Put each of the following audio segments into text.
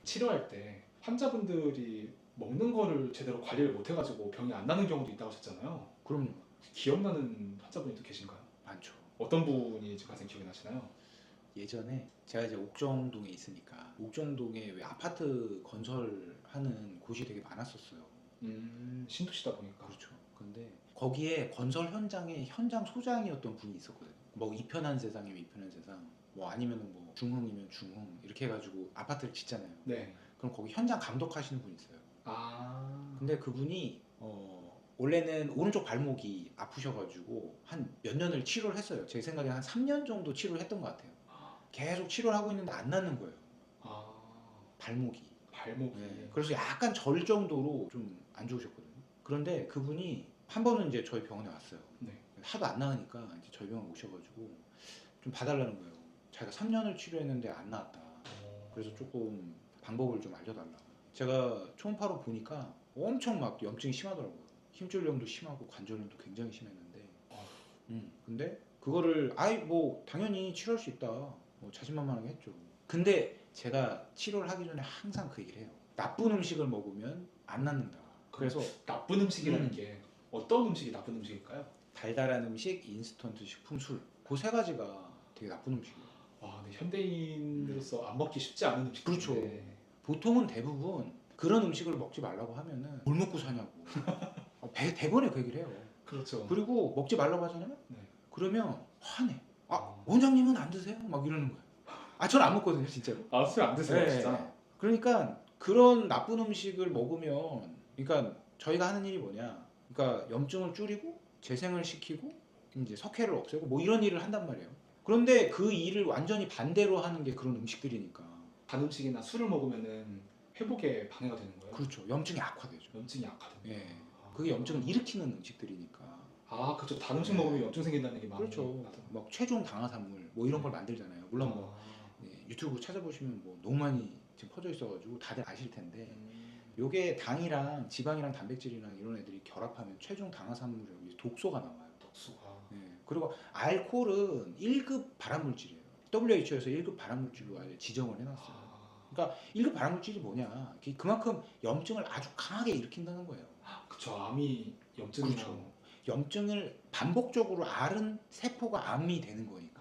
치료할 때 환자분들이 먹는 거를 제대로 관리를 못 해가지고 병이 안 나는 경우도 있다고 하셨잖아요. 그럼요. 기억나는 환자분이 또 계신가요? 많죠. 어떤 분이 지금 가장 기억이 나시나요? 예전에 제가 이제 옥정동에 있으니까 옥정동에 왜 아파트 건설하는 곳이 되게 많았었어요. 신도시다 보니까. 그렇죠. 근데 거기에 건설 현장에 현장 소장이었던 분이 있었거든요. 뭐 이편한 세상이면 이편한 세상, 뭐 아니면은 뭐 중흥이면 중흥 이렇게 해가지고 아파트를 짓잖아요. 네. 그럼 거기 현장 감독하시는 분이 있어요. 아. 근데 그분이 원래는 오른쪽 발목이 아프셔가지고 한 몇 년을 치료를 했어요. 제 생각에 한 3년 정도 치료를 했던 것 같아요. 계속 치료를 하고 있는데 안 낫는 거예요. 아. 발목이. 발목이. 네. 그래서 약간 절 정도로 좀 안 좋으셨거든요. 그런데 그분이 한 번은 이제 저희 병원에 왔어요. 네. 하도 안 나으니까 이제 저희 병원 오셔가지고 좀 봐달라는 거예요. 자기가 3년을 치료했는데 안 나았다. 그래서 조금 방법을 좀 알려달라. 제가 초음파로 보니까 엄청 막 염증이 심하더라고요. 힘줄염도 심하고 관절염도 굉장히 심했는데, 근데 그거를 아이 뭐 당연히 치료할 수 있다. 뭐 자신만만하게 했죠. 근데 제가 치료를 하기 전에 항상 그 얘기를 해요. 나쁜 음식을 먹으면 안 낫는다. 그래서 나쁜 음식이라는 게 어떤 음식이 나쁜 음식일까요? 달달한 음식, 인스턴트 식품, 술. 그 세 가지가 되게 나쁜 음식이에요. 와, 근데 현대인으로서 안 먹기 쉽지 않은 음식. 그렇죠. 보통은 대부분 그런 음식을 먹지 말라고 하면은 뭘 먹고 사냐고. 대번에 그 얘기를 해요. 그렇죠. 그리고 먹지 말라고 하잖아요. 네. 그러면 화내. 원장님은 안 드세요? 막 이러는 거예요. 저는 안 먹거든요, 진짜로. 아, 술 안 드세요, 네. 진짜? 그러니까 그런 나쁜 음식을 먹으면, 그러니까 저희가 하는 일이 뭐냐? 그러니까 염증을 줄이고 재생을 시키고 이제 석회를 없애고 뭐 이런 일을 한단 말이에요. 그런데 그 일을 완전히 반대로 하는 게 그런 음식들이니까. 단 음식이나 술을 먹으면은 회복에 방해가 되는 거예요? 그렇죠. 염증이 악화되죠. 염증이 약하던데. 예. 그게 염증을 일으키는 음식들이니까. 아, 그렇죠. 단 음식 네. 먹으면 염증 생긴다는 얘기 많이 그렇죠. 하더라고요. 막 최종 당화산물 뭐 이런 걸 만들잖아요. 물론 뭐 유튜브 찾아보시면 뭐 너무 많이 지금 퍼져 있어가지고 다들 아실 텐데, 요게 당이랑 지방이랑 단백질이랑 이런 애들이 결합하면 최종 당화산물이 독소가 나와요. 독소가. 그리고 알코올은 1급 발암물질이에요. WHO에서 1급 발암물질로 아예 지정을 해놨어요. 그러니까 1급 발암물질이 뭐냐? 그만큼 염증을 아주 강하게 일으킨다는 거예요. 그쵸. 암이 염증이랑. 그렇죠. 염증을 반복적으로 앓은 세포가 암이 되는 거니까.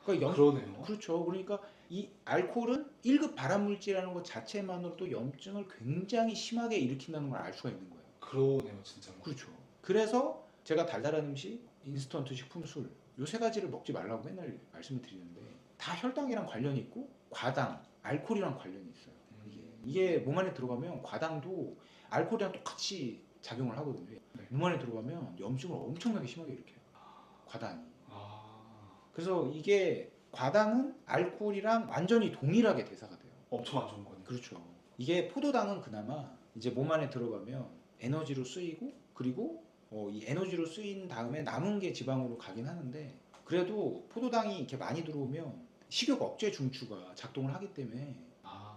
그러니까 그러네요. 그렇죠. 그러니까 이 알코올은 1급 발암물질이라는 것 자체만으로도 염증을 굉장히 심하게 일으킨다는 걸 알 수가 있는 거예요. 그러네요, 진짜. 그렇죠. 그래서 제가 달달한 음식, 인스턴트 식품, 술, 요 세 가지를 먹지 말라고 맨날 말씀을 드리는데, 다 혈당이랑 관련이 있고 과당, 알코올이랑 관련이 있어요. 이게 몸 안에 들어가면 과당도 알코올이랑 똑같이 작용을 하거든요. 몸 안에 들어가면 염증을 엄청나게 심하게 일으켜요. 과당이. 그래서 이게 과당은 알코올이랑 완전히 동일하게 대사가 돼요. 엄청 안 좋은 거네요. 그렇죠. 이게 포도당은 그나마 이제 몸 안에 들어가면 에너지로 쓰이고, 그리고 이 에너지로 쓰인 다음에 남은 게 지방으로 가긴 하는데, 그래도 포도당이 이렇게 많이 들어오면 식욕 억제 중추가 작동을 하기 때문에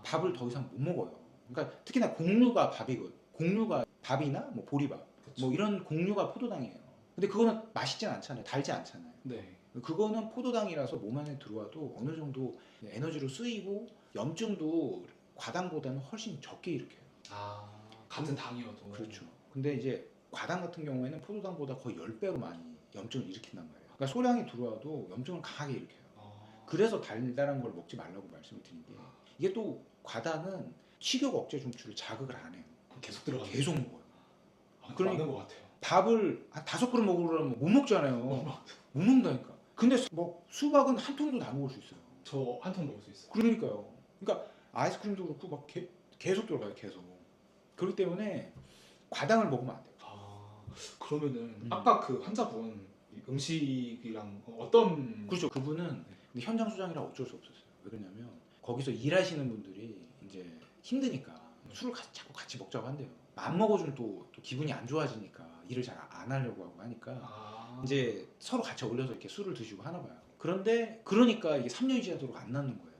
밥을 더 이상 못 먹어요. 그러니까 특히나 곡류가 밥이거든. 곡류가 밥이나 뭐 보리밥, 그쵸. 뭐 이런 곡류가 포도당이에요. 근데 그거는 맛있진 않잖아요. 달지 않잖아요. 네. 그거는 포도당이라서 몸 안에 들어와도 어느 정도 에너지로 쓰이고, 염증도 과당보다는 훨씬 적게 일으켜요. 같은 당이어도. 그렇죠. 근데 이제 과당 같은 경우에는 포도당보다 거의 10배로 많이 염증을 일으킨단 말이에요. 그러니까 소량이 들어와도 염증을 강하게 일으켜요. 그래서 달달한 걸 먹지 말라고 말씀을 드린 게, 이게 또 과당은 식욕 억제 중추를 자극을 안 해요. 계속 들어가. 계속 먹어요. 그러니까 맞는 것 같아요. 밥을 한 5그릇 먹으려면 못 먹잖아요. 못 먹는다니까. 근데 뭐 수박은 한 통도 다 먹을 수 있어요. 저 한 통 먹을 수 있어요. 그러니까요. 그러니까 아이스크림도 그렇고 막 계속 들어가요. 계속. 그렇기 때문에 과당을 먹으면 안 돼요. 그러면은 아까 그 환자분 음식이랑 어떤. 그렇죠. 그분은 근데 현장 수장이라 어쩔 수 없었어요. 왜 그러냐면 거기서 일하시는 분들이 이제 힘드니까 술을 자꾸 같이 먹자고 한대요. 안 먹어주면 또 기분이 안 좋아지니까 일을 잘 안 하려고 하고 하니까 이제 서로 같이 어울려서 이렇게 술을 드시고 하나 봐요. 그러니까 이게 3년이 지나도록 안 낫는 거예요.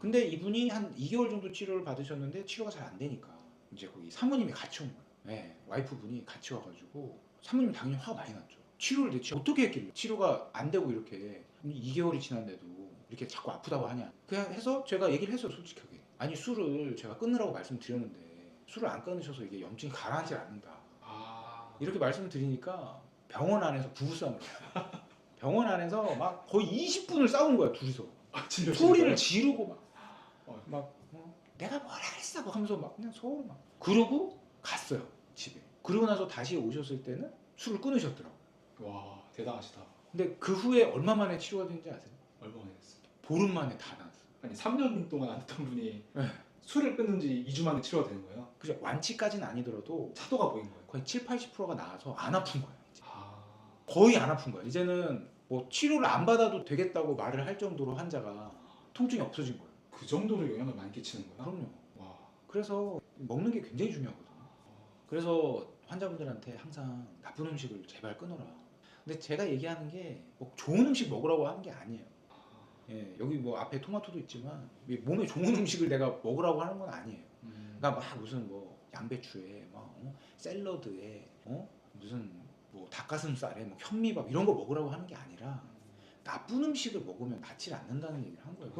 근데 이분이 한 2개월 정도 치료를 받으셨는데 치료가 잘 안 되니까 이제 거기 사모님이 같이 온 거예요. 네, 와이프분이 같이 와가지고 사모님 당연히 화가 많이 났죠. 치료를 대체 어떻게 했길래 치료가 안 되고 이렇게 2개월이 지났는데도 이렇게 자꾸 아프다고 하냐. 그냥 해서 제가 얘기를 했어요, 솔직하게. 아니 술을 제가 끊으라고 말씀드렸는데 술을 안 끊으셔서 이게 염증이 가라앉지 않는다. 아, 이렇게 말씀드리니까 병원 안에서 부부싸움을 했어요. 병원 안에서 막 거의 20분을 싸운 거야 둘이서. 진짜 소리를 지르고 어. 내가 뭐라 그랬어 막 하면서 막 그냥 서로 막 그러고 갔어요 집에. 그러고 나서 다시 오셨을 때는 술을 끊으셨더라고. 와, 대단하시다. 근데 그 후에 얼마 만에 치료가 된지 아세요? 얼마 만에 했어? 보름 만에 다 나았어요. 아니 3년 동안 안 했던 분이 네. 술을 끊는 지 2주 만에 치료가 되는 거예요? 그죠? 완치까지는 아니더라도 차도가 보인 거예요. 거의 7~80%가 나아서 안 아픈 거예요. 이제. 아, 거의 안 아픈 거예요. 이제는 뭐 치료를 안 받아도 되겠다고 말을 할 정도로 환자가 통증이 없어진 거예요. 그 정도로 영향을 많이 끼치는 거야? 그럼요. 와, 그래서 먹는 게 굉장히 중요하거든요. 그래서 환자분들한테 항상 나쁜 음식을 제발 끊어라. 근데 제가 얘기하는 게 뭐 좋은 음식 먹으라고 하는 게 아니에요. 예, 여기 뭐 앞에 토마토도 있지만 몸에 좋은 음식을 내가 먹으라고 하는 건 아니에요. 그러니까 막 무슨 뭐 양배추에 막 샐러드에 무슨 뭐 닭가슴살에 뭐 현미밥 이런 거 먹으라고 하는 게 아니라 나쁜 음식을 먹으면 낫지 않는다는 얘기를 한 거예요.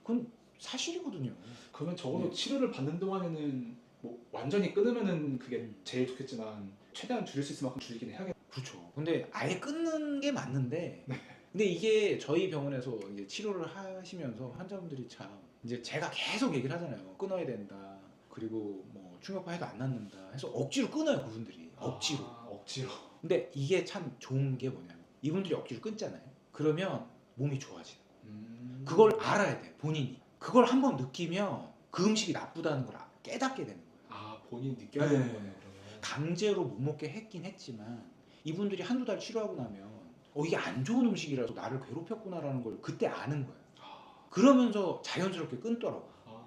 그건 사실이거든요. 그러면 적어도 네. 치료를 받는 동안에는 뭐 완전히 끊으면은 그게 음. 제일 좋겠지만 최대한 줄일 수 있을 만큼 줄이긴 해야겠다. 그렇죠. 근데 아예 끊는 게 맞는데, 네. 근데 이게 저희 병원에서 이제 치료를 하시면서 환자분들이 참 이제 제가 계속 얘기를 하잖아요. 끊어야 된다. 그리고 뭐 충격파 해도 안 낫는다. 해서 억지로 끊어요 그분들이. 억지로. 아, 억지로. 근데 이게 참 좋은 게 뭐냐면 이분들이 억지로 끊잖아요. 그러면 몸이 좋아져요. 그걸 알아야 돼 본인이. 그걸 한번 느끼면 그 음식이 나쁘다는 걸 깨닫게 되는 거예요. 아, 본인이 느껴야 네. 되는 거네요. 그러면. 강제로 못 먹게 했긴 했지만 이분들이 한두 달 치료하고 나면 이게 안 좋은 음식이라서 나를 괴롭혔구나라는 걸 그때 아는 거예요. 그러면서 자연스럽게 끊더라고. 아,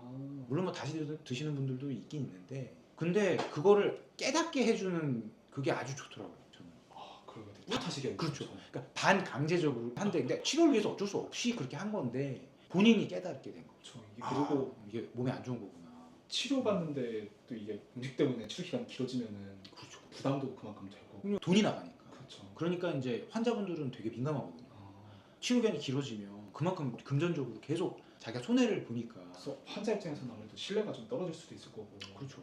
물론 뭐 다시 드시는 분들도 있긴 있는데 근데 그거를 깨닫게 해주는 그게 아주 좋더라고요 저는. 그러면 되게 뿌듯하시겠네요. 그렇죠. 그러니까 반강제적으로 한데 근데 치료를 위해서 어쩔 수 없이 그렇게 한 건데 본인이 깨닫게 된 거죠. 그렇죠. 그리고 이게 몸에 안 좋은 거구나. 치료받는데 또 이게 음식 때문에 치료 기간이 길어지면은 그렇죠. 부담도 그만큼 되고. 돈이 나가니까. 그렇죠. 그러니까 이제 환자분들은 되게 민감하거든요. 아, 치료 기간이 길어지면 그만큼 금전적으로 계속 자기가 손해를 보니까. 그래서 환자 입장에서는 아무래도 신뢰가 좀 떨어질 수도 있을 거고. 그렇죠.